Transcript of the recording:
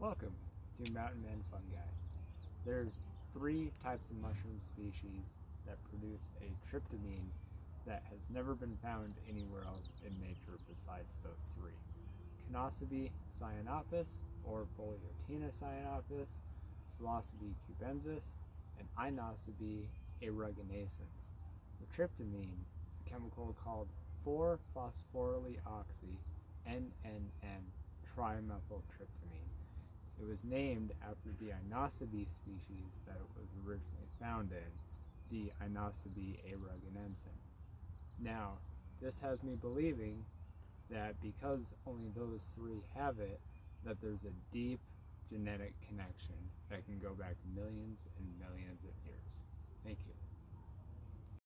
Welcome to Mountain Man Fungi. There's 3 types of mushroom species that produce a tryptamine that has never been found anywhere else in nature besides those 3. Canosobe cyanopus, or Pholiotena cyanopus, Psilocybe cubensis, and Inosobe aeruginosus. The tryptamine is a chemical called 4-phosphorylioxy NNN trimethyltryptamine. It was named after the Inosobe species that it was originally found in, the Inosobe aeruginosus. Now, this has me believing that because only those 3 have it, that there's a deep genetic connection that can go back millions and millions of years. Thank you.